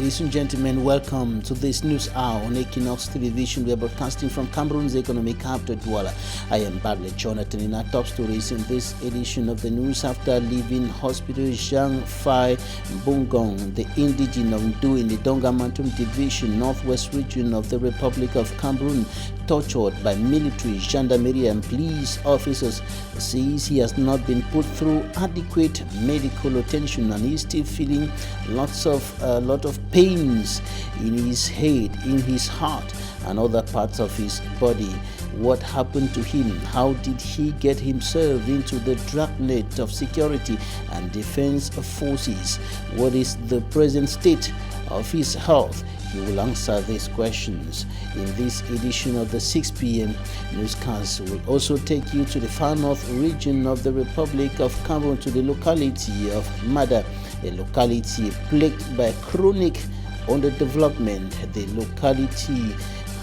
Ladies and gentlemen, welcome to this news hour on Équinoxe Tv. We are broadcasting from Cameroon's economic capital, Douala. I am Badle Jonathan. In our top stories in this edition of the news, after leaving hospital, Jean Fai Bungong, the indigene of Ndu in the Dongamantum division, northwest region of the Republic of Cameroon, tortured by military, gendarmerie and police officers, says he has not been put through adequate medical attention and is still feeling a lot of pains in his head, in his heart and other parts of his body. What happened to him? How did he get himself into the dragnet of security and defense forces? What is the present state of his health? He will answer these questions in this edition of the 6 p.m. newscast. We'll also take you to the far north region of the Republic of Cameroon, to the locality of Mada, a locality plagued by chronic underdevelopment. The locality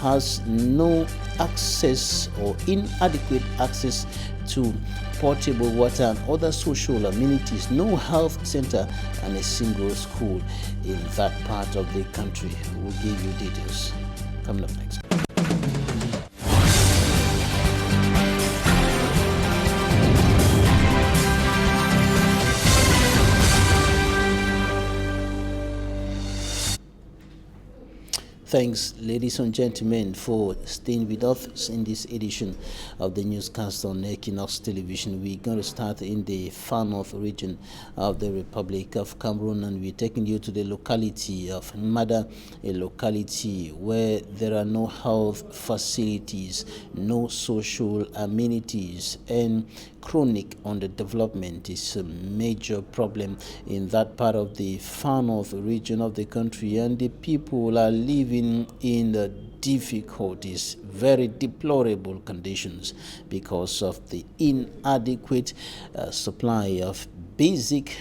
has no access or inadequate access to potable water and other social amenities, no health center and a single school in that part of the country. We'll give you details coming up next. Thanks, ladies and gentlemen, for staying with us in this edition of the newscast on Equinoxe Television. We're going to start in the far north region of the Republic of Cameroon, and we're taking you to the locality of Mada, a locality where there are no health facilities, no social amenities, and chronic underdevelopment is a major problem in that part of the far north region of the country, and the people are living in the difficulties, very deplorable conditions, because of the inadequate supply of basic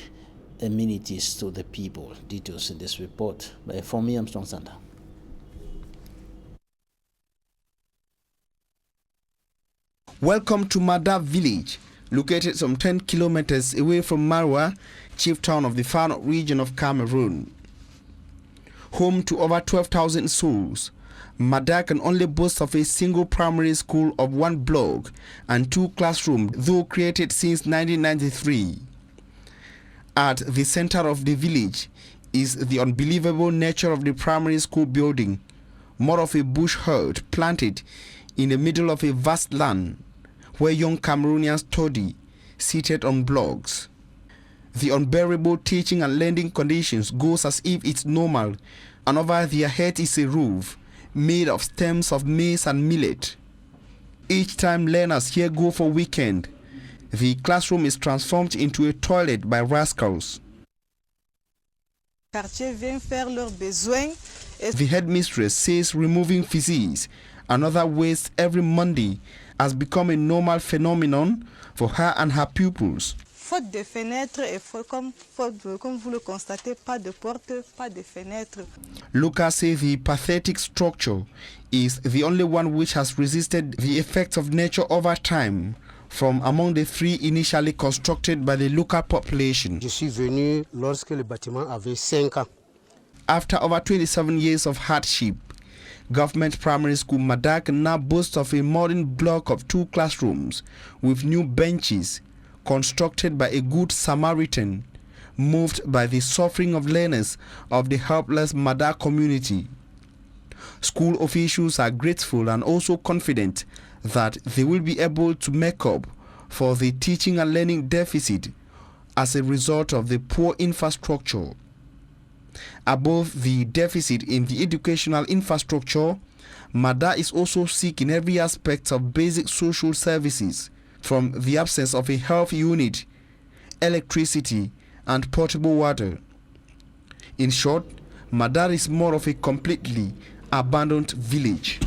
amenities to the people. Details in this report by Fomi Armstrong Santa. Welcome to Mada village, located some 10 kilometers away from Marwa, chief town of the far north region of Cameroon. Home to over 12,000 souls, Mada can only boast of a single primary school of 1 block and 2 classrooms, though created since 1993. At the center of the village is the unbelievable nature of the primary school building, more of a bush hut planted in the middle of a vast land where young Cameroonians study, seated on blocks. The unbearable teaching and learning conditions goes as if it's normal, and over their head is a roof made of stems of maize and millet. Each time learners here go for weekend, the classroom is transformed into a toilet by rascals. The headmistress says removing feces and other waste every Monday has become a normal phenomenon for her and her pupils. Faute de fenêtres et comme vous le constatez, pas de porte, pas de fenêtres. Lucas says the pathetic structure is the only one which has resisted the effects of nature over time, from among the 3 initially constructed by the local population. Je suis venu lorsque le bâtiment avait 5 ans. After over 27 years of hardship, Government Primary School Mada can now boast of a modern block of 2 classrooms with new benches, constructed by a good Samaritan, moved by the suffering of learners of the helpless Mada community. School officials are grateful and also confident that they will be able to make up for the teaching and learning deficit as a result of the poor infrastructure. Above the deficit in the educational infrastructure, Mada is also sick in every aspect of basic social services, from the absence of a health unit, electricity, and potable water. In short, Mada is more of a completely abandoned village.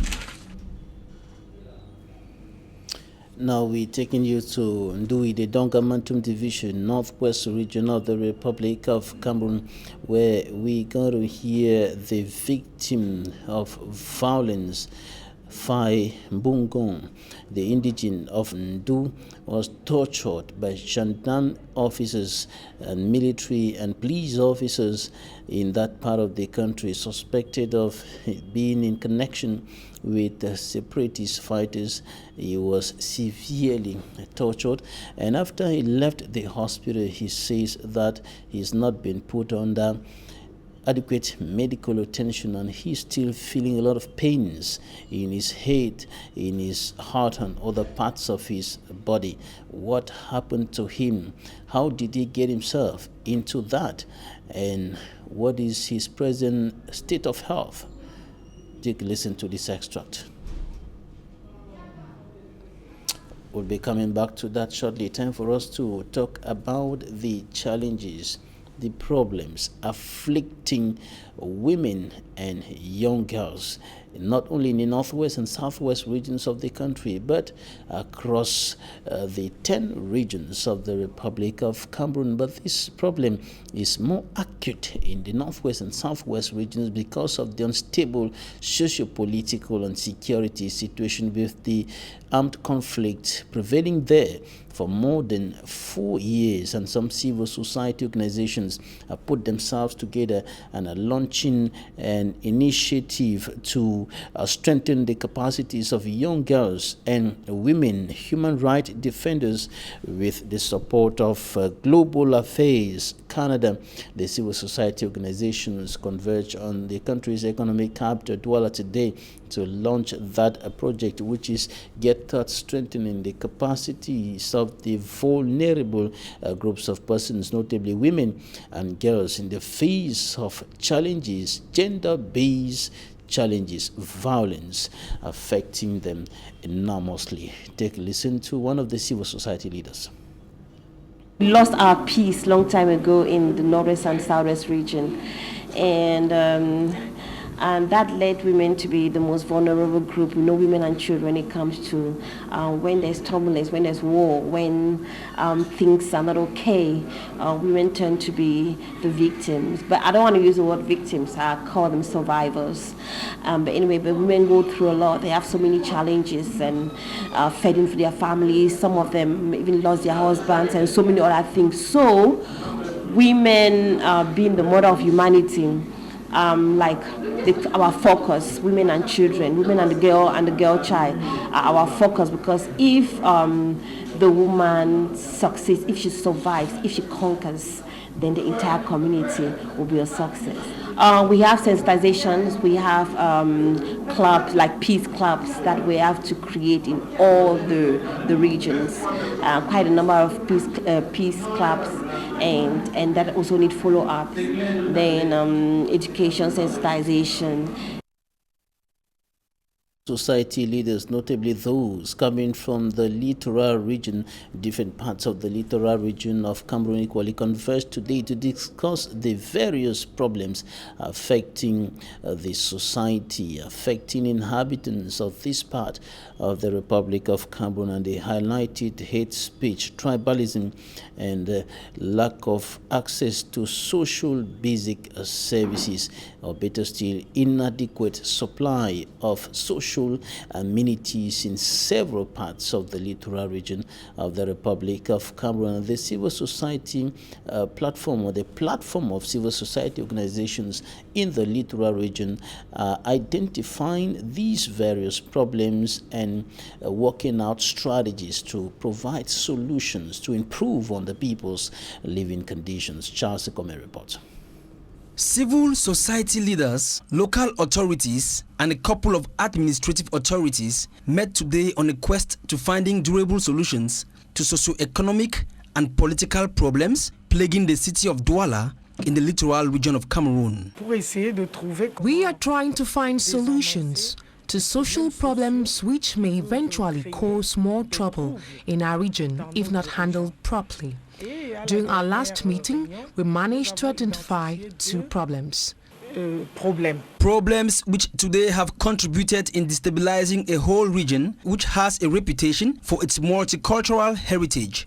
Now we're taking you to Ndu, the Dongamantum division, northwest region of the Republic of Cameroon, where we're going to hear the victim of violence Fai Mbungong, the indigene of Ndu, was tortured by gendarme officers and military and police officers in that part of the country, suspected of being in connection with the separatist fighters. He was severely tortured, and after he left the hospital, he says that he's not been put under adequate medical attention, and he's still feeling a lot of pains in his head, in his heart, and other parts of his body. What happened to him? How did he get himself into that? And what is his present state of health? Take a listen to this extract. We'll be coming back to that shortly. Time for us to talk about the challenges, the problems afflicting women and young girls, not only in the northwest and southwest regions of the country, but across the 10 regions of the Republic of Cameroon. But this problem is more acute in the northwest and southwest regions because of the unstable socio-political and security situation, with the armed conflict prevailing there for more than 4 years, and some civil society organizations have put themselves together and are launching an initiative to strengthen the capacities of young girls and women human rights defenders with the support of Global Affairs Canada. The civil society organizations converge on the country's economic capital, Douala, today to launch that project, which is get at strengthening the capacities of the vulnerable groups of persons, notably women and girls, in the face of challenges, gender-based challenges, violence affecting them enormously. Take a listen to one of the civil society leaders. We lost our peace long time ago in the northwest and southwest region, and that led women to be the most vulnerable group. We know women and children when it comes to when there's turbulence, when there's war, when things are not okay, women tend to be the victims. But I don't want to use the word victims, I call them survivors. But anyway, but women go through a lot. They have so many challenges and fending for their families. Some of them even lost their husbands and so many other things. So women being the mother of humanity, our focus, women and children, women and the girl child are our focus, because if the woman succeeds, if she survives, if she conquers, then the entire community will be a success. We have sensitizations, we have clubs, like peace clubs, that we have to create in all the regions. Quite a number of peace clubs, and that also need follow-up. Then education, sensitization. Society leaders, notably those coming from the littoral region, different parts of the littoral region of Cameroon, equally converged today to discuss the various problems affecting the society, affecting inhabitants of this part of the Republic of Cameroon, and they highlighted hate speech, tribalism, and lack of access to social basic services, or better still, inadequate supply of social amenities in several parts of the littoral region of the Republic of Cameroon. The civil society platform, or the platform of civil society organizations in the littoral region, identifying these various problems and working out strategies to provide solutions to improve on the people's living conditions. Charles Ekome reports. Civil society leaders, local authorities, and a couple of administrative authorities met today on a quest to finding durable solutions to socio-economic and political problems plaguing the city of Douala in the littoral region of Cameroon. We are trying to find solutions to social problems which may eventually cause more trouble in our region if not handled properly. During our last meeting, we managed to identify 2 problems. Problems which today have contributed in destabilizing a whole region which has a reputation for its multicultural heritage.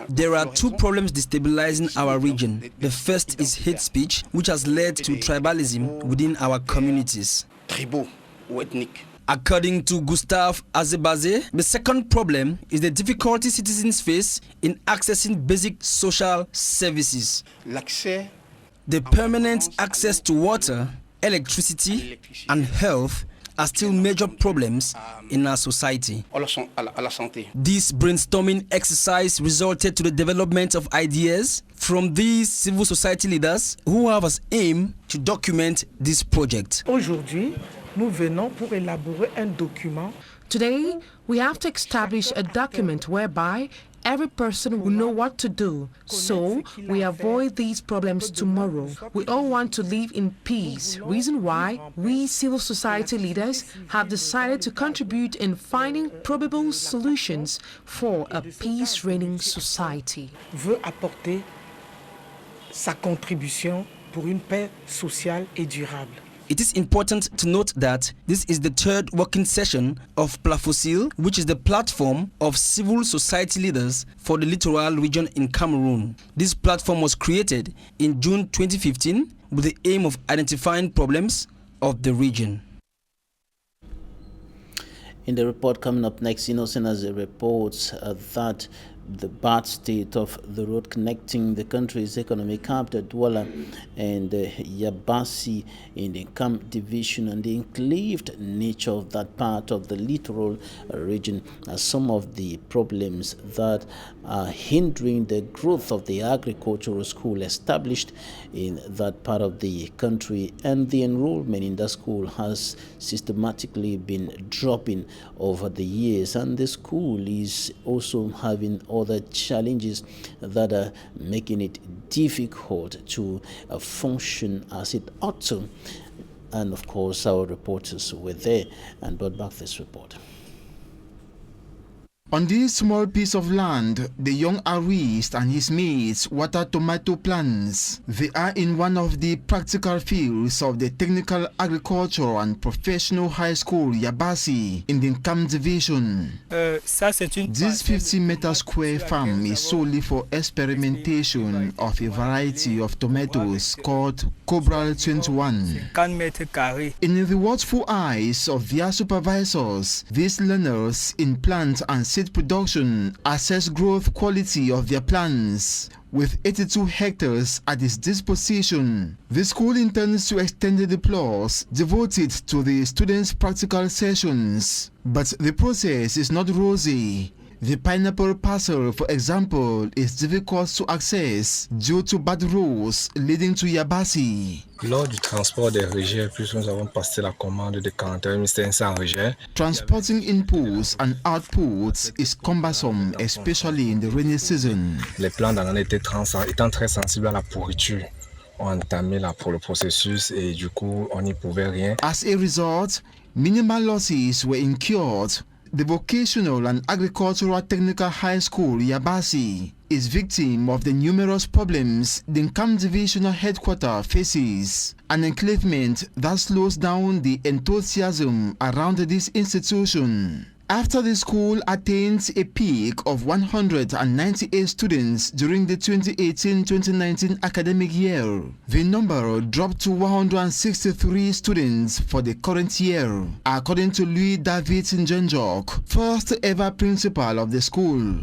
There are 2 problems destabilizing our region. The first is hate speech, which has led to tribalism within our communities. tribaux ou ethniques. According to Gustave Azebaze, the second problem is the difficulty citizens face in accessing basic social services. L'accès The permanent access to water, electricity, and health are still major problems in our society. à la santé. This brainstorming exercise resulted to the development of ideas from these civil society leaders who have as aim to document this project. Aujourd'hui, nous venons pour élaborer un document. Today, we have to establish a document whereby every person will know what to do, so we avoid these problems tomorrow. We all want to live in peace, reason why we civil society leaders have decided to contribute in finding probable solutions for a peace-reigning society. Veut apporter sa contribution pour une paix sociale et durable. It is important to note that this is the third working session of Plafosil, which is the platform of civil society leaders for the littoral region in Cameroon. This platform was created in June 2015 with the aim of identifying problems of the region. In the report coming up next, Innocent has a report that the bad state of the road connecting the country's economic capital, Douala, and Yabasi in the Kam division, and the enclaved nature of that part of the littoral region are some of the problems that are hindering the growth of the agricultural school established in that part of the country, and the enrollment in that school has systematically been dropping over the years, and the school is also having other challenges that are making it difficult to function as it ought to. And of course, our reporters were there and brought back this report. On this small piece of land, the young Arist and his mates water tomato plants. They are in one of the practical fields of the Technical Agriculture and Professional High School Yabasi in the Kam division. This 50-meter square farm is solely for experimentation of a variety of tomatoes called Cobral 21. In the watchful eyes of their supervisors, these learners in plant and seed production assess growth quality of their plants. With 82 hectares at its disposition, the school intends to extend the plots devoted to the students' practical sessions. But the process is not rosy. The pineapple parcel, for example, is difficult to access due to bad roads leading to Yabasi. Lors du transport des rejets, puisque nous avons passé la commande de 41 500 rejets. Transporting inputs and outputs is cumbersome, especially in the rainy season. Les plants dans l'année étant très sensibles à la pourriture, ont entamé pour le processus et du coup, on n'y pouvait rien. As a result, minimal losses were incurred. The Vocational and Agricultural Technical High School, Yabasi, is victim of the numerous problems the Kam Divisional Headquarters faces. An enclavement that slows down the enthusiasm around this institution. After the school attained a peak of 198 students during the 2018-2019 academic year, the number dropped to 163 students for the current year, according to Louis David Njenjok, first ever principal of the school.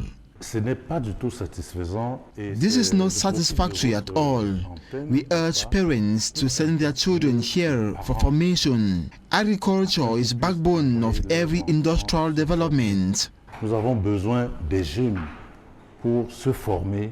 This is not satisfactory at all. We urge parents to send their children here for formation. Agriculture is backbone of every industrial development. Nous avons besoin des jeunes pour se former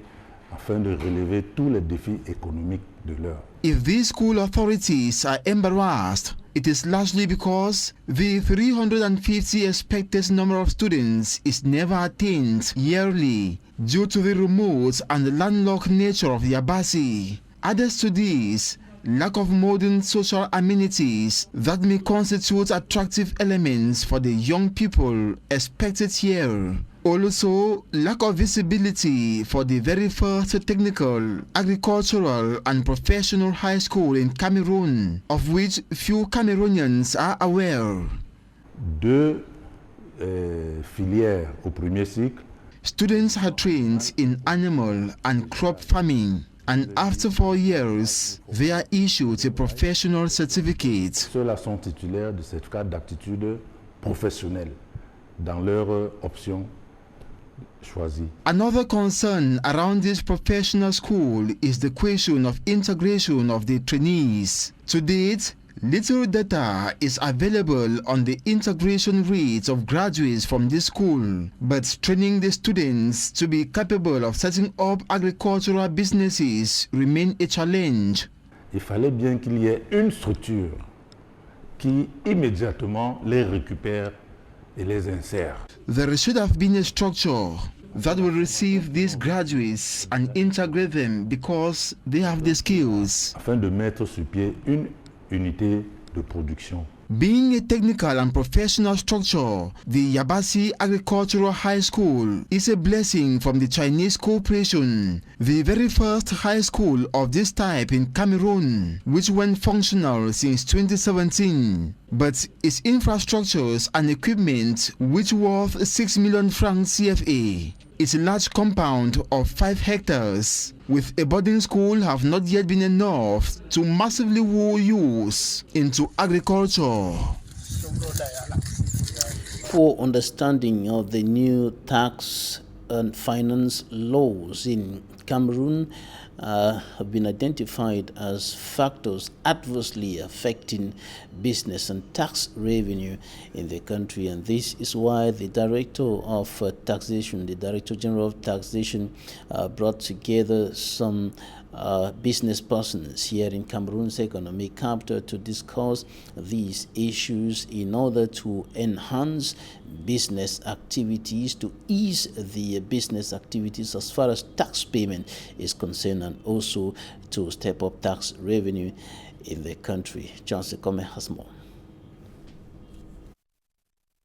afin de relever tous les défis économiques de l'heure. If these school authorities are embarrassed, it is largely because the 350 expected number of students is never attained yearly due to the remote and landlocked nature of Yabasi. Added to this, lack of modern social amenities that may constitute attractive elements for the young people expected here. Also, lack of visibility for the very first technical, agricultural and professional high school in Cameroon, of which few Cameroonians are aware. Deux filières au premier cycle. Students are trained in animal and crop farming. And after 4 years, they are issued a professional certificate. Ceux-là sont titulaires de certificat d'aptitude professionnelle dans leur option choisie. Another concern around this professional school is the question of integration of the trainees. To date, little data is available on the integration rates of graduates from this school, but training the students to be capable of setting up agricultural businesses remain a challenge. Il fallait bien qu'il y ait une structure qui immédiatement les récupère et les insère. There should have been a structure that will receive these graduates and integrate them because they have the skills. Afin de mettre sur pied une unité de production. Being a technical and professional structure, the Yabasi Agricultural High School is a blessing from the Chinese cooperation, the very first high school of this type in Cameroon, which went functional since 2017. But its infrastructures and equipment, which worth 6 million francs CFA, its large compound of 5 hectares with a boarding school have not yet been enough to massively woo youth into agriculture. For understanding of the new tax and finance laws in Cameroon have been identified as factors adversely affecting business and tax revenue in the country, and this is why the Director of Taxation, the Director General of Taxation, brought together some business persons here in Cameroon's economic capital to discuss these issues in order to enhance business activities, to ease the business activities as far as tax payment is concerned, and also to step up tax revenue in the country. Johnson Come has more.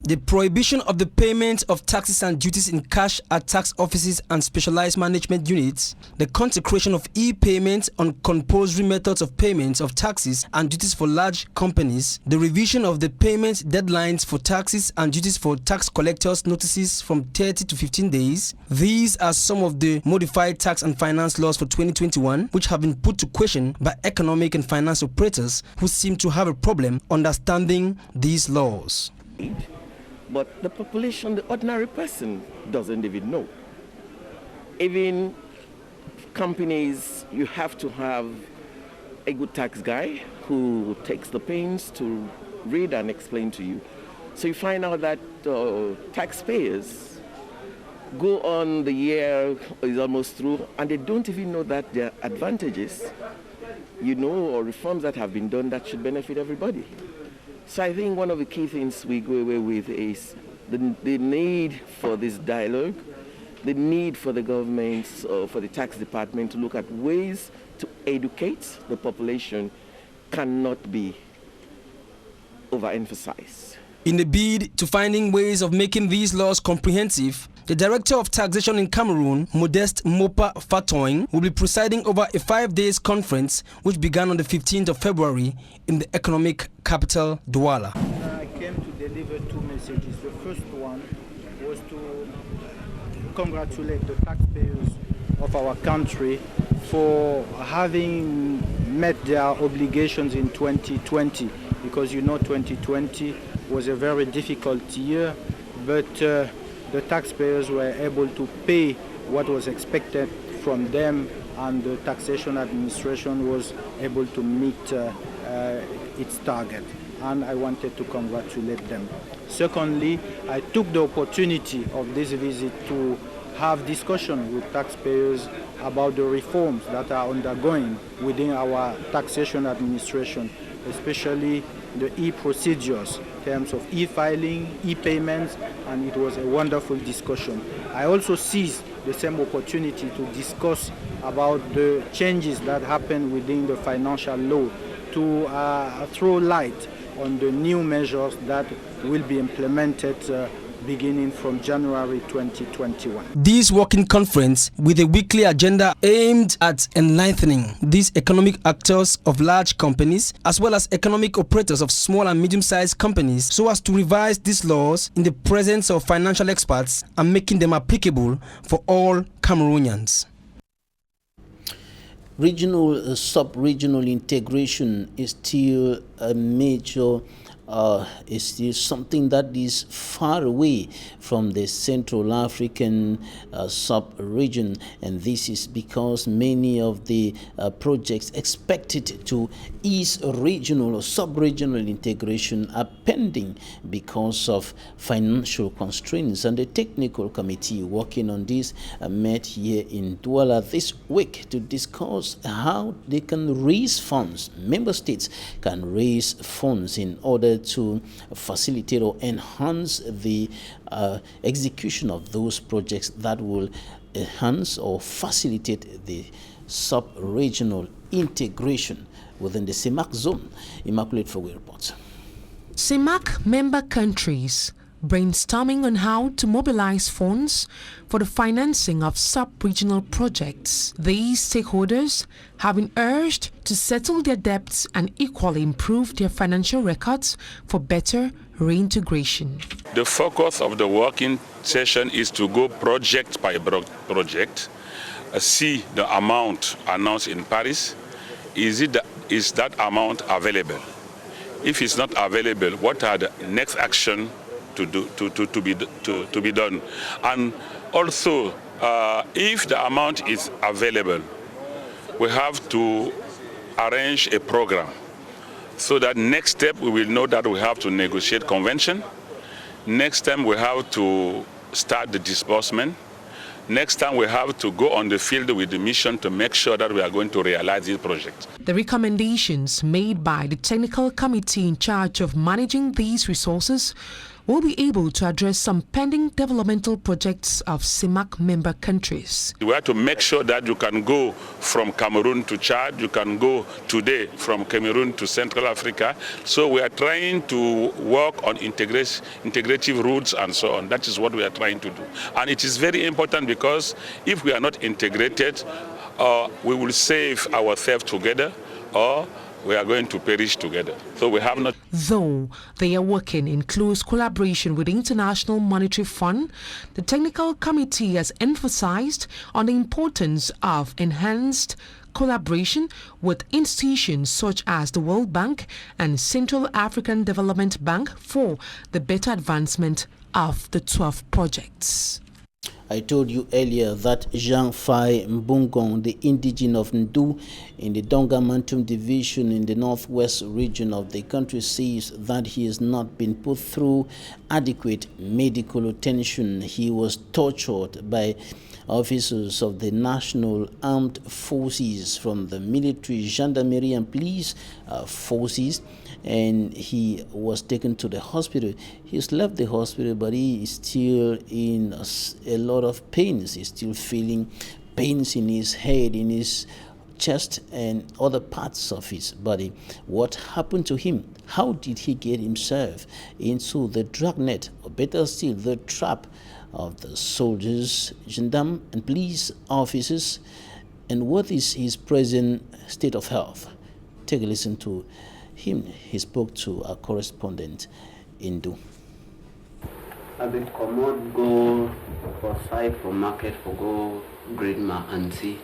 The prohibition of the payment of taxes and duties in cash at tax offices and specialized management units, the consecration of e-payment on compulsory methods of payments of taxes and duties for large companies, the revision of the payment deadlines for taxes and duties for tax collectors' notices from 30 to 15 days. These are some of the modified tax and finance laws for 2021, which have been put to question by economic and finance operators who seem to have a problem understanding these laws. But the population, the ordinary person, doesn't even know. Even companies, you have to have a good tax guy who takes the pains to read and explain to you. So you find out that taxpayers go on, the year is almost through, and they don't even know that there are advantages, or reforms that have been done that should benefit everybody. So I think one of the key things we go away with is the need for this dialogue, the need for the government, for the tax department to look at ways to educate the population cannot be overemphasized. In the bid to finding ways of making these laws comprehensive, the Director of Taxation in Cameroon, Modeste Mopa Fatoing, will be presiding over a 5-day conference which began on the 15th of February in the economic capital, Douala. I came to deliver 2 messages. The first one was to congratulate the taxpayers of our country for having met their obligations in 2020, because 2020 was a very difficult year, but the taxpayers were able to pay what was expected from them, and the taxation administration was able to meet its target. And I wanted to congratulate them. Secondly, I took the opportunity of this visit to have discussion with taxpayers about the reforms that are undergoing within our taxation administration, especially the e-procedures in terms of e-filing, e-payments, and it was a wonderful discussion. I also seized the same opportunity to discuss about the changes that happen within the financial law, to throw light on the new measures that will be implemented beginning from January 2021. This working conference, with a weekly agenda aimed at enlightening these economic actors of large companies as well as economic operators of small and medium-sized companies, so as to revise these laws in the presence of financial experts and making them applicable for all Cameroonians. regional sub-regional integration is still a major is still something that is far away from the Central African sub-region, and this is because many of the projects expected to ease regional or sub-regional integration are pending because of financial constraints. And the technical committee working on this met here in Douala this week to discuss how they can raise funds. Member states can raise funds in order to facilitate or enhance the execution of those projects that will enhance or facilitate the sub-regional integration within the CEMAC zone. Immaculate Fogwe reports. CEMAC member countries brainstorming on how to mobilize funds for the financing of sub-regional projects. These stakeholders have been urged to settle their debts and equally improve their financial records for better reintegration. The focus of the working session is to go project by project, see the amount announced in Paris. Is that amount available? If it's not available, what are the next action to be done? And also, if the amount is available, we have to arrange a program so that next step we will know that we have to negotiate convention. Next time we have to start the disbursement. Next time we have to go on the field with the mission to make sure that we are going to realize this project. The recommendations made by the technical committee in charge of managing these resources will be able to address some pending developmental projects of CEMAC member countries. We have to make sure that you can go from Cameroon to Chad, you can go today from Cameroon to Central Africa. So we are trying to work on integrative routes and so on. That is what we are trying to do. And it is very important because if we are not integrated, we will save ourselves together or we are going to perish together. So we have not. Though they are working in close collaboration with the International Monetary Fund, the technical committee has emphasized on the importance of enhanced collaboration with institutions such as the World Bank and Central African Development Bank for the better advancement of the 12 projects. I told you earlier that Jean Fai Mbungong, the indigene of Ndu in the Donga Mantum division in the northwest region of the country, says that he has not been put through adequate medical attention. He was tortured by officers of the National Armed Forces from the military, gendarmerie and police forces, and he was taken to the hospital. He's left the hospital, but he is still in a lot of pains. He's still feeling pains in his head, in his chest and other parts of his body. What happened to him? How did he get himself into the dragnet, or better still, the trap of the soldiers, gendarmes and police officers? And what is his present state of health? Take a listen to him. He spoke to our correspondent, Ndu. I be commode go for side for market for go greet my auntie.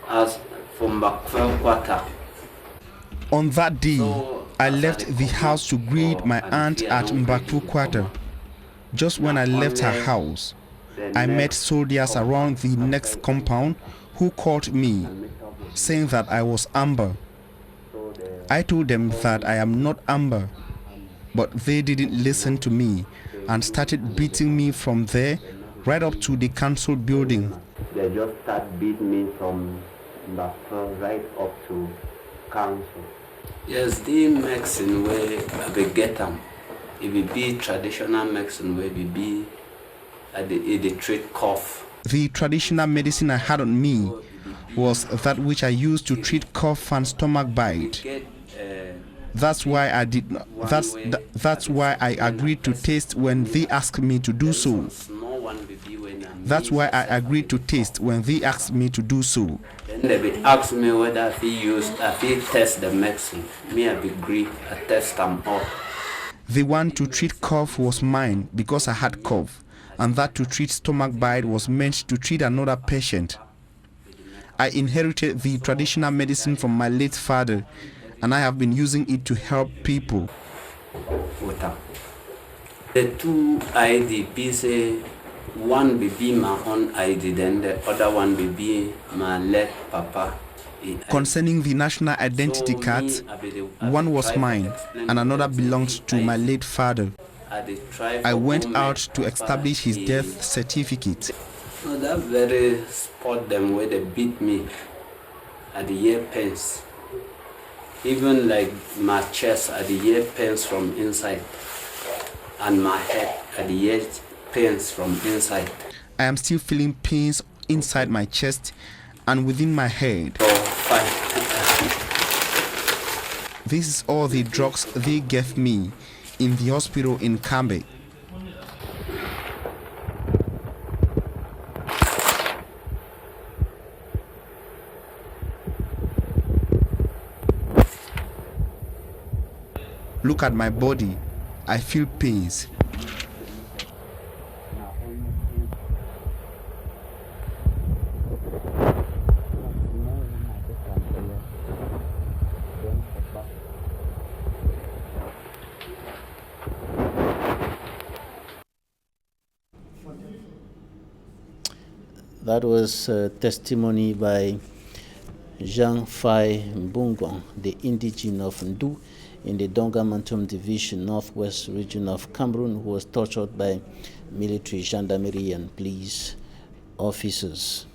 As from back 12 quarter. On that day, I left the house to greet my aunt at Mbakwu Quarter. Just when I left her house, I met soldiers around the next compound who called me, saying that I was Amber. I told them that I am not Amber, but they didn't listen to me and started beating me from there right up to the council building. They just start beating me from Mbakwu right up to council. Yes, the medicine where I get them. It will be traditional medicine where we be at the treat cough. The traditional medicine I had on me was that which I used to treat cough and stomach bite. That's why I did not. That's why I agreed to taste when they asked me to do so. That's why I agreed to taste when they asked me to do so. Then they will ask me whether I test the medicine. Me, I agree. I test them all. The one to treat cough was mine because I had cough, and that to treat stomach bite was meant to treat another patient. I inherited the traditional medicine from my late father, and I have been using it to help people. The two IDPs, one will be my own ID, then the other one will be my late papa. Concerning the national identity card, one was mine and another belonged to my late father. I went out to establish his death certificate. No, that very spot them where they beat me at the ear pains. Even like my chest at the ear pains from inside, and my head at the ear pains from inside. I am still feeling pains inside my chest and within my head. This is all the drugs they gave me in the hospital in Kambe. Look at my body. I feel pains. That was testimony by Jean Fai Mbungon, the indigene of Ndu in the Donga-Mantum Division, northwest region of Cameroon, who was tortured by military, gendarmerie and police officers.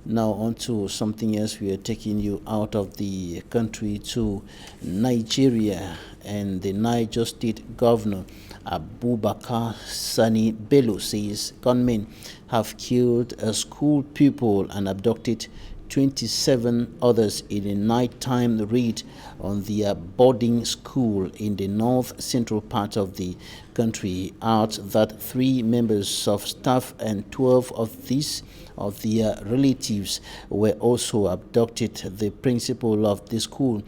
Now on to something else. We are taking you out of the country to Nigeria, and the Niger State Governor Abubakar Sani Bello says gunmen have killed a school pupil and abducted 27 others in a nighttime raid on their boarding school in the north central part of the country. Out that 3 members of staff and 12 of their relatives were also abducted. The principal of the school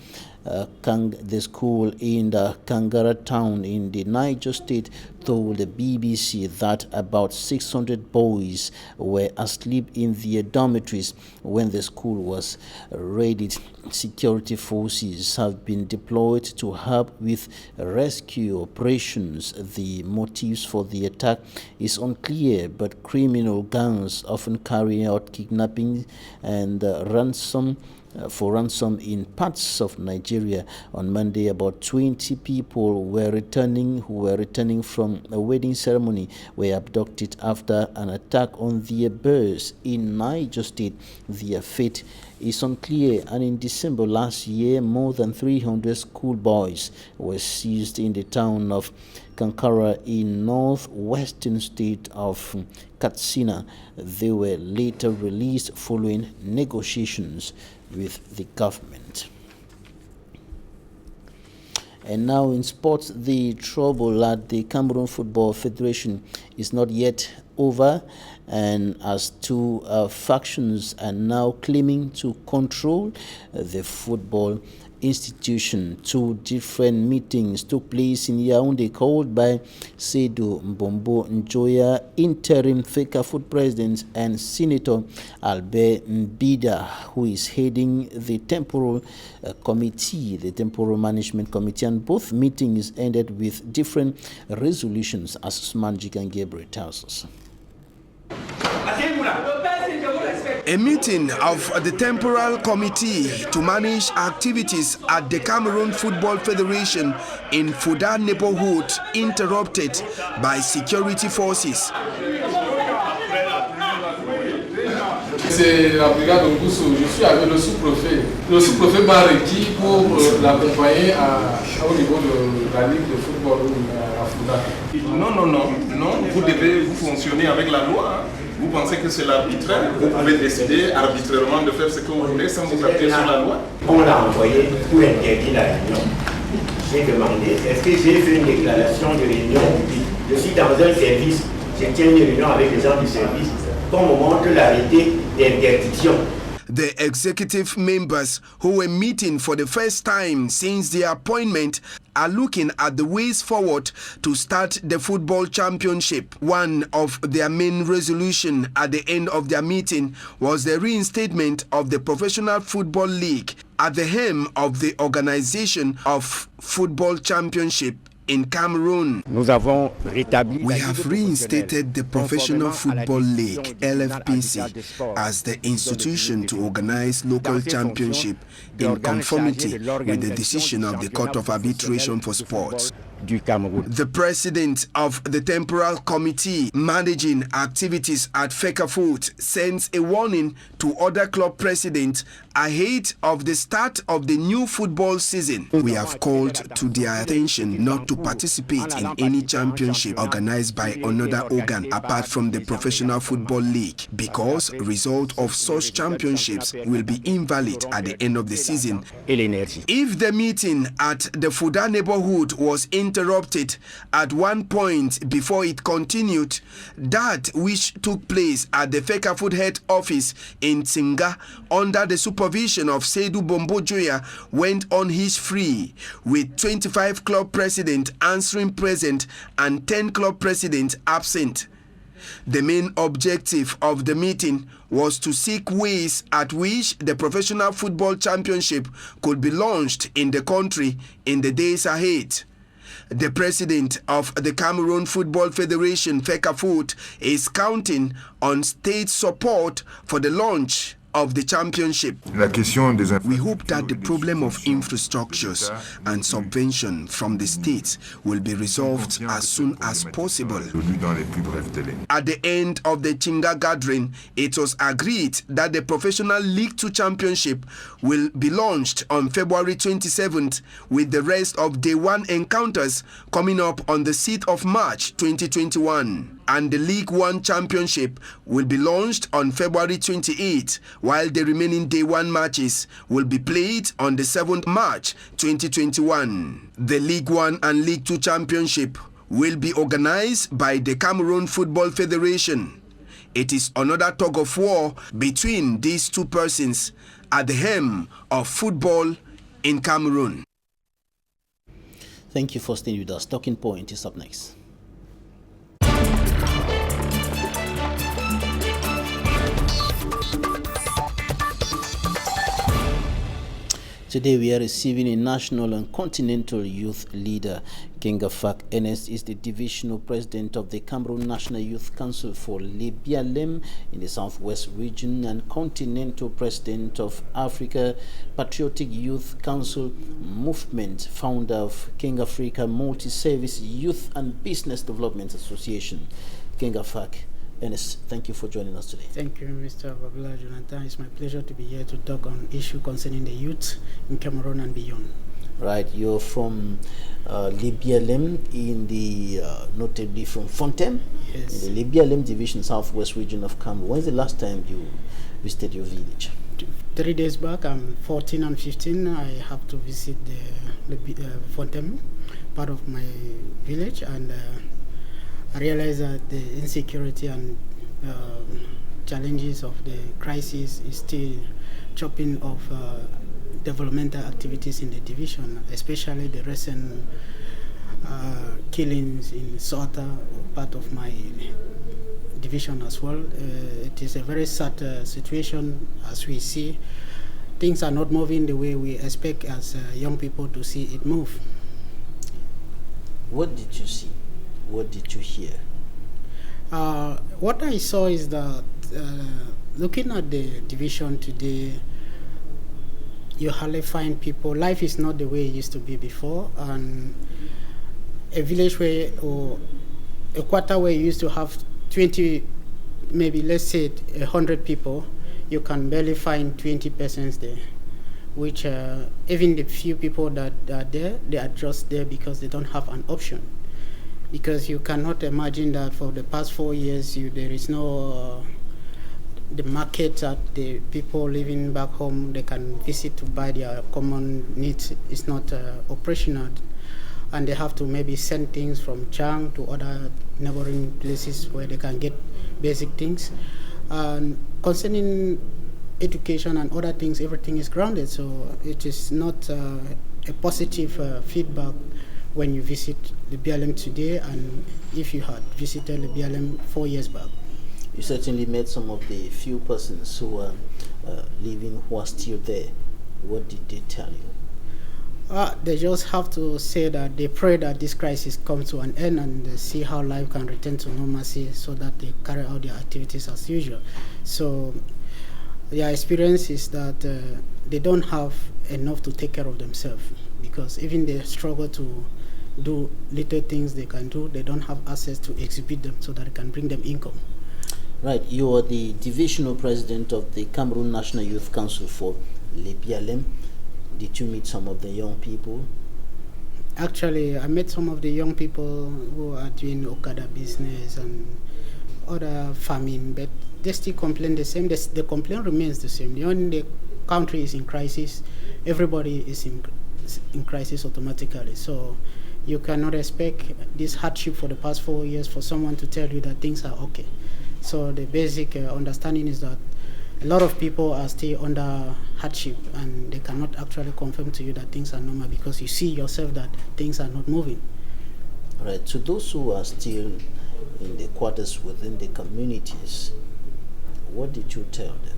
in the Kangara town in the Niger State told the BBC that about 600 boys were asleep in their dormitories when the school was raided. Security forces have been deployed to help with rescue operations. The motives for the attack is unclear, but criminal gangs often carry out kidnapping and ransom in parts of Nigeria. On Monday, about 20 people who were returning from a wedding ceremony were abducted after an attack on their bus in Niger State. Their fate is unclear, and in December last year, more than 300 schoolboys were seized in the town of Kankara in northwestern state of Katsina. They were later released following negotiations with the government. And now in sports, the trouble at the Cameroon Football Federation is not yet over, and as 2 factions are now claiming to control the football institution. 2 different meetings took place in Yaoundé, called by Seydou Mbombo Njoya, interim FECAFOOT president, and Senator Albert Mbida, who is heading the temporal committee, the temporal management committee. And both meetings ended with different resolutions, as Usman Jikan Gabriel tells us. A meeting of the temporal committee to manage activities at the Cameroon Football Federation in Fuda neighborhood interrupted by security forces. C'est la brigade de Boussou. Je suis avec le sous-préfet. Le sous-préfet m'a requis pour l'accompagner au niveau de la ligue de football à Fuda. Non. Vous devez fonctionner avec la loi. Vous pensez que c'est l'arbitraire? Vous pouvez décider arbitrairement de faire ce que vous voulez sans vous appuyer sur la loi? On l'a envoyé pour interdire la réunion. J'ai demandé, est-ce que j'ai fait une déclaration de réunion? Je suis dans un service, je tiens une réunion avec les gens du service, qu'on me montre l'arrêté d'interdiction. The executive members who were meeting for the first time since their appointment are looking at the ways forward to start the football championship. One of their main resolutions at the end of their meeting was the reinstatement of the Professional Football League at the helm of the organization of Football Championship in Cameroon. We have reinstated the Professional Football League, LFPC, as the institution to organize local championship in conformity with the decision of the Court of Arbitration for Sports. The president of the temporal committee managing activities at Fecafoot sends a warning to other club presidents ahead of the start of the new football season. We have called to their attention not to participate in any championship organized by another organ apart from the Professional Football League, because result of such championships will be invalid at the end of the season. If the meeting at the Fuda neighborhood was interrupted at one point before it continued, that which took place at the Fecafoot head office in Tsinga under the supervision of Seydou Bombo-Joya went on his free, with 25 club presidents answering present and 10 club presidents absent. The main objective of the meeting was to seek ways at which the Professional Football Championship could be launched in the country in the days ahead. The president of the Cameroon Football Federation, Fecafoot, is counting on state support for the launch of the championship. We hope that the problem of infrastructures and subvention from the states will be resolved as soon as possible. At the end of the Chinga gathering, it was agreed that the Professional League 2 Championship will be launched on February 27th, with the rest of Day 1 encounters coming up on the 6th of March 2021. And the League 1 Championship will be launched on February 28th, while the remaining Day 1 matches will be played on the 7th March 2021. The League 1 and League 2 Championship will be organized by the Cameroon Football Federation. It is another tug of war between these two persons at the helm of football in Cameroon. Thank you for staying with us. Talking Point is up next. Today we are receiving a national and continental youth leader. Kengafak Ernest is the divisional president of the Cameroon National Youth Council for Libya Lem in the Southwest region and continental president of Africa Patriotic Youth Council Movement, founder of King Africa Multi-Service Youth and Business Development Association. Kengafak Ernest, thank you for joining us today. Thank you, Mr. Babula Jonathan. It's my pleasure to be here to talk on issues concerning the youth in Cameroon and beyond. Right, you're from Libya Lem in the, notably from Fontem, yes, in the Libya Lem division, southwest region of Cameroon. When's the last time you visited your village? 3 days back, I'm 14 and 15. I have to visit the Fontem, part of my village, and I realize that the insecurity and challenges of the crisis is still chopping off developmental activities in the division, especially the recent killings in Sota, part of my division as well. It is a very sad situation as we see. Things are not moving the way we expect as young people to see it move. What did you see? What did you hear? What I saw is that looking at the division today, you hardly find people. Life is not the way it used to be before, and a village where, or a quarter where you used to have 20, maybe let's say 100 people, you can barely find 20 persons there, which even the few people that are there, they are just there because they don't have an option. Because you cannot imagine that for the past 4 years, there is no the market that the people living back home they can visit to buy their common needs is not operational, and they have to maybe send things from Chang to other neighboring places where they can get basic things. And concerning education and other things, everything is grounded, so it is not a positive feedback when you visit the BLM today and if you had visited the BLM 4 years back. You certainly met some of the few persons who are living, who are still there. What did they tell you? They just have to say that they pray that this crisis comes to an end and they see how life can return to normalcy so that they carry out their activities as usual. So their experience is that they don't have enough to take care of themselves, because even they struggle to do little things they can do, they don't have access to exhibit them so that it can bring them income. Right, you are the divisional president of the Cameroon National Youth Council for Le BLM. Did you meet some of the young people? Actually, I met some of the young people who are doing Okada business and other farming, but they still complain the same. The complaint remains the same. When the country is in crisis, everybody is in crisis automatically. So you cannot expect this hardship for the past 4 years for someone to tell you that things are okay. So the basic understanding is that a lot of people are still under hardship and they cannot actually confirm to you that things are normal, because you see yourself that things are not moving. All right, to those who are still in the quarters within the communities, what did you tell them?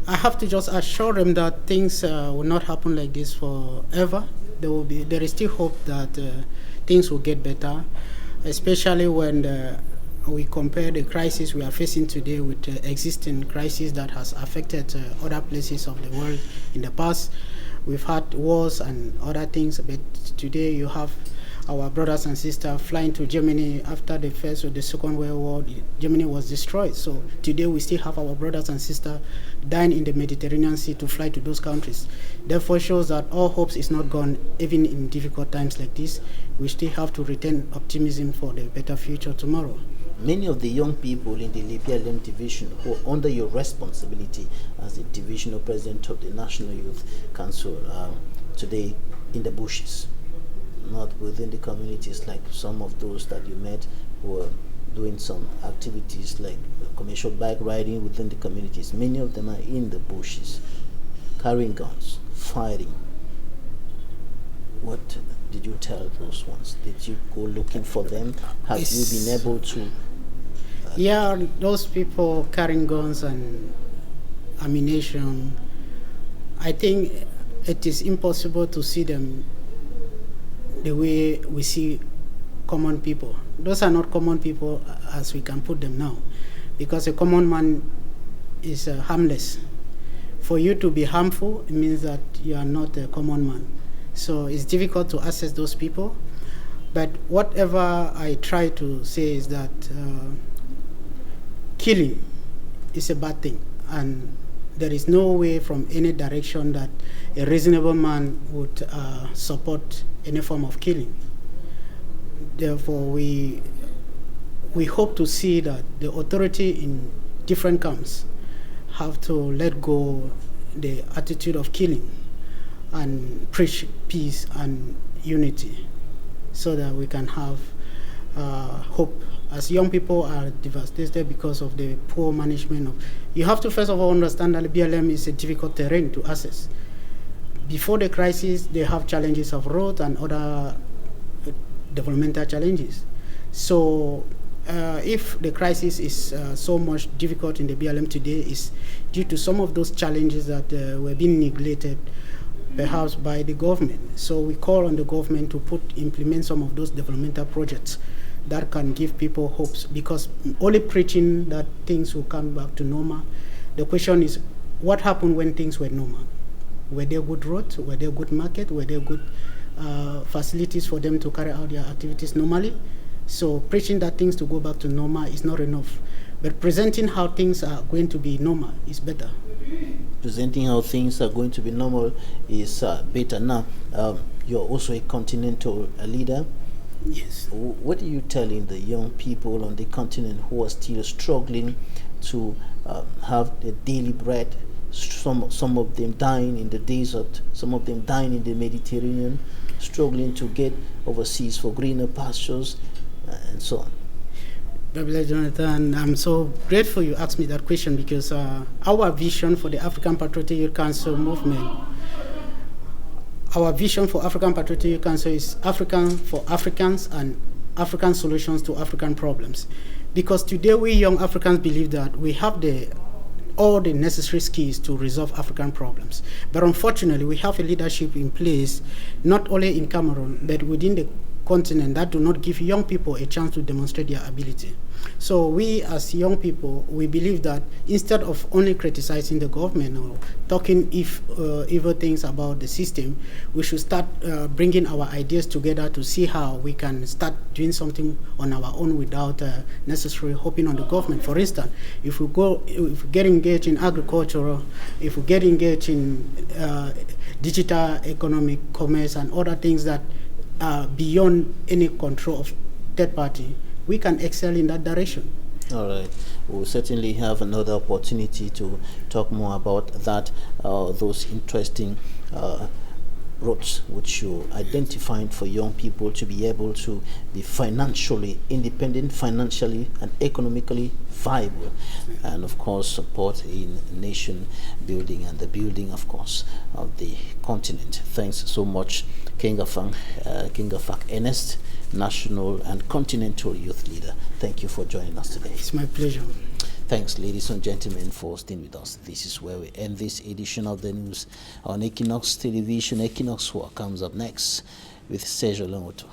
I have to just assure them that things will not happen like this forever. There is still hope that things will get better, especially when we compare the crisis we are facing today with the existing crisis that has affected other places of the world in the past. We've had wars and other things, but today you have our brothers and sisters flying to Germany after the First or the Second World War. Germany was destroyed. So today we still have our brothers and sisters dying in the Mediterranean Sea to fly to those countries. Therefore shows that all hopes is not gone, even in difficult times like this. We still have to retain optimism for the better future tomorrow. Many of the young people in the BLM division who are under your responsibility as the divisional president of the National Youth Council today in the bushes, not within the communities like some of those that you met who are doing some activities like commercial bike riding within the communities. Many of them are in the bushes, carrying guns, fighting. What did you tell those ones? Did you go looking for them? Have you been able to? Yeah, those people carrying guns and ammunition, I think it is impossible to see them the way we see common people. Those are not common people as we can put them now, because a common man is harmless. For you to be harmful, it means that you are not a common man. So it's difficult to assess those people. But whatever I try to say is that killing is a bad thing, and there is no way from any direction that a reasonable man would support any form of killing. Therefore, we hope to see that the authority in different camps have to let go the attitude of killing and preach peace and unity, so that we can have hope. As young people are devastated because of the poor management of, you have to first of all understand that BLM is a difficult terrain to access. Before the crisis, they have challenges of road and other developmental challenges. So if the crisis is so much difficult in the BLM today, is due to some of those challenges that were being neglected perhaps by the government. So we call on the government to implement some of those developmental projects that can give people hopes, because only preaching that things will come back to normal. The question is, what happened when things were normal? Were there good roads? Were there good market? Were there good facilities for them to carry out their activities normally? So preaching that things to go back to normal is not enough. But presenting how things are going to be normal is better. Presenting how things are going to be normal is better. Now, you're also a continental leader. Yes. What are you telling the young people on the continent who are still struggling to have the daily bread? Some of them dying in the desert, some of them dying in the Mediterranean, struggling to get overseas for greener pastures, and so on. Brother Jonathan, I'm so grateful you asked me that question, because our vision for the African Patriotic Youth Council movement, our vision for African Patriotic Council is African for Africans and African solutions to African problems. Because today we young Africans believe that we have all the necessary skills to resolve African problems. But unfortunately, we have a leadership in place, not only in Cameroon, but within the continent, that do not give young people a chance to demonstrate their ability. So we as young people, we believe that instead of only criticizing the government or talking evil things about the system, we should start bringing our ideas together to see how we can start doing something on our own without necessarily hoping on the government. For instance, if we get engaged in agriculture, if we get engaged in digital economic commerce and other things that are beyond any control of third party, we can excel in that direction. All right. We'll certainly have another opportunity to talk more about that, those interesting routes which you identified for young people to be able to be financially independent, financially and economically viable, and of course support in nation building and the building, of course, of the continent. Thanks so much, King Afak Ernest, National and Continental Youth Leader. Thank you for joining us today. It's my pleasure. Thanks, ladies and gentlemen, for staying with us. This is where we end this edition of the news on Equinoxe Television. Equinoxe comes up next with Sergio Longoto.